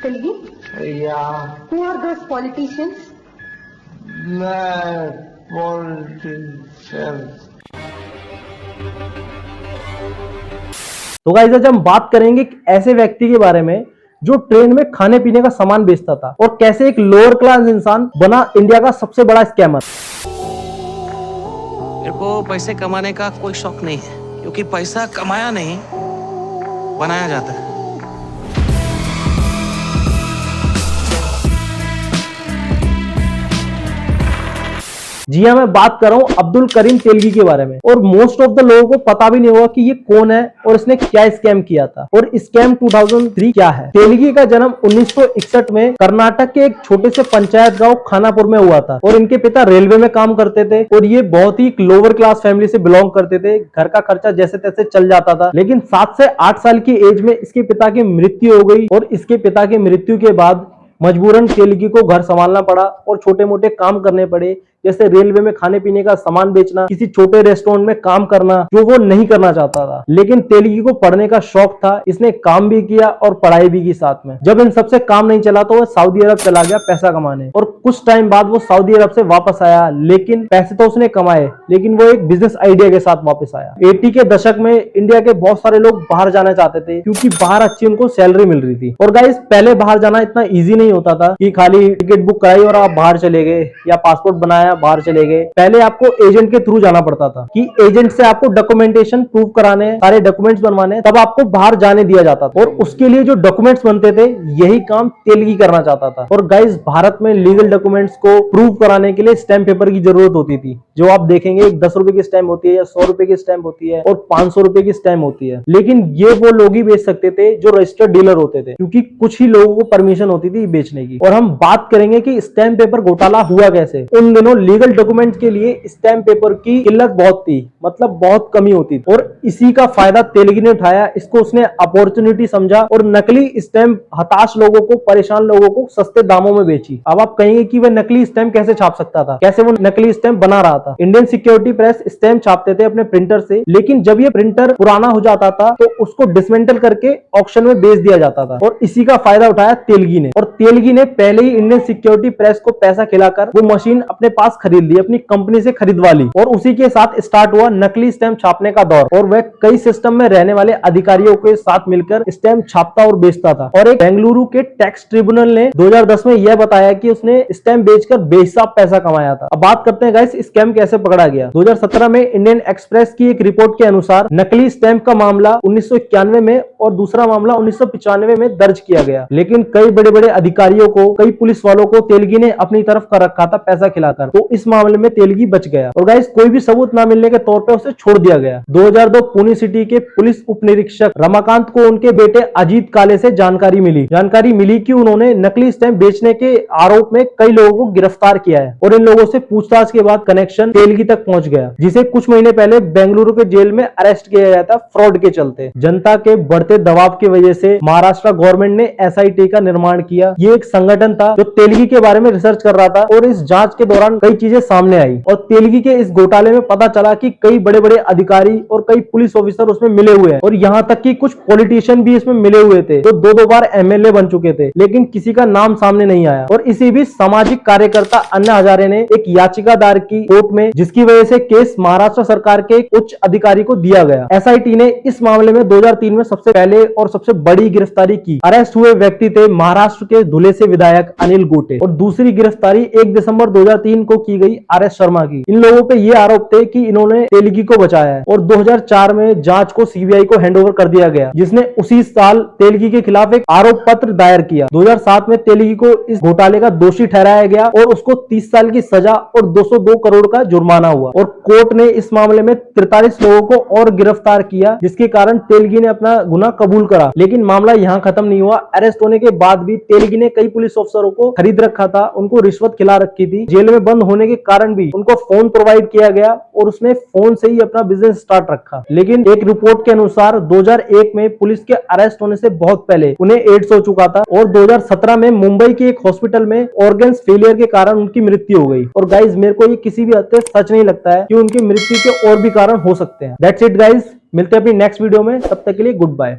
Telgi? Yeah, Who are those politicians? my politicians. तो guys आज हम बात करेंगे एक ऐसे व्यक्ति के बारे में जो ट्रेन में खाने पीने का सामान बेचता था और कैसे एक लोअर क्लास इंसान बना इंडिया का सबसे बड़ा स्कैमर। मेरे को पैसे कमाने का कोई शौक नहीं है, क्योंकि पैसा कमाया नहीं बनाया जाता है। जी हाँ, मैं बात कर रहा हूँ अब्दुल करीम तेलगी के बारे में। और मोस्ट ऑफ द लोगों को पता भी नहीं होगा कि ये कौन है और इसने क्या स्कैम किया था और स्कैम 2003 क्या है। तेलगी का जन्म 1961 में कर्नाटक के एक छोटे से पंचायत गांव खानापुर में हुआ था और इनके पिता रेलवे में काम करते थे और ये बहुत ही लोअर क्लास फैमिली से बिलोंग करते थे। घर का खर्चा जैसे तैसे चल जाता था, लेकिन 7 से 8 साल की एज में इसके पिता की मृत्यु हो गई और इसके पिता की मृत्यु के बाद मजबूरन तेलगी को घर संभालना पड़ा और छोटे मोटे काम करने पड़े, जैसे रेलवे में खाने पीने का सामान बेचना, किसी छोटे रेस्टोरेंट में काम करना, जो वो नहीं करना चाहता था। लेकिन तेलगी को पढ़ने का शौक था, इसने काम भी किया और पढ़ाई भी की साथ में। जब इन सबसे काम नहीं चला तो वह सऊदी अरब चला गया पैसा कमाने और कुछ टाइम बाद वो सऊदी अरब से वापस आया। लेकिन पैसे तो उसने कमाए, लेकिन वो एक बिजनेस आइडिया के साथ वापस आया। 80 के दशक में इंडिया के बहुत सारे लोग बाहर जाना चाहते थे क्योंकि बाहर अच्छी उनको सैलरी मिल रही थी। और गाइस, पहले बाहर जाना इतना ईजी नहीं होता था कि खाली टिकट बुक कराई और आप बाहर चले गए या पासपोर्ट बनाया बाहर चले गए। पहले आपको एजेंट के थ्रू जाना पड़ता था कि एजेंट से आपको डॉक्यूमेंटेशन प्रूव कराने, सारे डॉक्यूमेंट्स बनवाने, तब आपको बाहर जाने दिया जाता था। और उसके लिए जो डॉक्यूमेंट्स बनते थे यही काम तेलगी करना चाहता था। और गाइस, भारत में लीगल डॉक्यूमेंट्स को प्रूव कराने के लिए स्टैम्प पेपर की जरूरत होती थी, जो आप देखेंगे एक 10 रुपए की स्टैम्प होती है या 100 रुपए की स्टैम्प होती है और 500 रुपए की स्टैम्प होती है। लेकिन ये वो लोग ही बेच सकते थे जो रजिस्टर्ड डीलर होते थे, क्योंकि कुछ ही लोगों को परमिशन होती थी बेचने की। और हम बात करेंगे कि स्टैम्प पेपर घोटाला हुआ कैसे। उन दिनों लीगल डॉक्यूमेंट के लिए स्टैम्प पेपर की किल्लत बहुत थी, मतलब बहुत कमी होती थी और इसी का फायदा तेलगी ने उठाया। इसको उसने अपॉर्चुनिटी समझा और नकली स्टैम्प हताश लोगों को, परेशान लोगों को सस्ते दामों में बेची। अब आप कहेंगे कि वह नकली स्टैम्प कैसे छाप सकता था, कैसे वो नकली स्टैम्प बना रहा था। इंडियन सिक्योरिटी प्रेस स्टैम्प छापते थे अपने प्रिंटर से, लेकिन जब ये प्रिंटर पुराना हो जाता था तो उसको डिसमेंटल करके ऑक्शन में बेच दिया जाता था और इसी का फायदा उठाया तेलगी ने। और तेलगी ने पहले ही इंडियन सिक्योरिटी प्रेस को पैसा खिलाकर वो मशीन अपने पास खरीद ली, अपनी कंपनी से खरीदवा ली और उसी के साथ स्टार्ट हुआ नकली स्टैम्प छापने का दौर। और वह कई सिस्टम में रहने वाले अधिकारियों के साथ मिलकर स्टैम्प छापता और बेचता था। और एक बेंगलुरु के टैक्स ट्रिब्यूनल ने 2010 में यह बताया कि उसने स्टैम्प बेचकर बेहिसाब पैसा कमाया था। अब बात करते हैं गाइस, स्कैम कैसे पकड़ा गया। 2017 में इंडियन एक्सप्रेस की एक रिपोर्ट के अनुसार नकली स्टैम्प का मामला 1991 में और दूसरा मामला 1995 में दर्ज किया गया। लेकिन कई बड़े बड़े अधिकारियों को, कई पुलिस वालों को तेलगी ने अपनी तरफ कर रखा था पैसा खिलाकर, तो इस मामले में तेलगी बच गया। और गाइस, कोई भी सबूत ना मिलने के तौर पे उसे छोड़ दिया गया। 2002 पुणे सिटी के पुलिस उप निरीक्षक रमाकांत को उनके बेटे अजीत काले से जानकारी मिली कि उन्होंने नकली स्टैम्प बेचने के आरोप में कई लोगों को गिरफ्तार किया है। और इन लोगों से पूछताछ के बाद कनेक्शन तेलगी तक पहुंच गया, जिसे कुछ महीने पहले बेंगलुरु के जेल में अरेस्ट किया गया था फ्रॉड के चलते। जनता के बढ़ते दबाव की वजह से महाराष्ट्र गवर्नमेंट ने SIT का निर्माण किया। ये एक संगठन था जो तेलगी के बारे में रिसर्च कर रहा था और इस जांच के दौरान कई चीजें सामने आई और तेलगी के इस घोटाले में पता चला कि कई बड़े बड़े अधिकारी और कई पुलिस ऑफिसर उसमें मिले हुए हैं और यहाँ तक कि कुछ पॉलिटिशियन भी इसमें मिले हुए थे जो 2-2 बार MLA बन चुके थे, लेकिन किसी का नाम सामने नहीं आया। और इसी बीच सामाजिक कार्यकर्ता अन्ना हजारे ने एक याचिका दायर की कोर्ट में, जिसकी वजह से केस महाराष्ट्र सरकार के उच्च अधिकारी को दिया गया। SIT ने इस मामले में 2003 में सबसे पहले और सबसे बड़ी गिरफ्तारी की। अरेस्ट हुए व्यक्ति थे महाराष्ट्र के धुले से विधायक अनिल गोटे और दूसरी गिरफ्तारी 1 दिसंबर 2003 को की गई RS शर्मा की। इन लोगों पे ये आरोप थे कि इन्होंने तेलगी को बचाया है और 2004 में जांच को CBI को हैंडओवर कर दिया गया, जिसने उसी साल तेलगी के खिलाफ एक आरोप पत्र दायर किया। 2007 में तेलगी को इस घोटाले का दोषी ठहराया गया और उसको 30 साल की सजा और 202 करोड़ का जुर्माना हुआ। और कोर्ट ने इस मामले में 43 लोगों को और गिरफ्तार किया, जिसके कारण तेलगी ने अपना गुनाह कबूल करा। लेकिन मामला यहाँ खत्म नहीं हुआ। अरेस्ट होने के बाद भी तेलगी ने कई पुलिस अफसरों को खरीद रखा था, उनको रिश्वत खिला रखी थी। जेल में बंद होने के कारण भी उनको फोन प्रोवाइड किया गया और उसने फोन से ही अपना बिजनेस स्टार्ट रखा। लेकिन एक रिपोर्ट के अनुसार 2001 में पुलिस के अरेस्ट होने से बहुत पहले उन्हें एड्स हो चुका था और 2017 में मुंबई के एक हॉस्पिटल में ऑर्गन्स फेलियर के कारण उनकी मृत्यु हो गई। और गाइज, मेरे को ये किसी भी हद तक सच नहीं लगता है कि उनकी मृत्यु के और भी कारण हो सकते हैं। दैट्स इट गाइज, मिलते हैं अपनी नेक्स्ट वीडियो में, तब तक के लिए गुड बाय।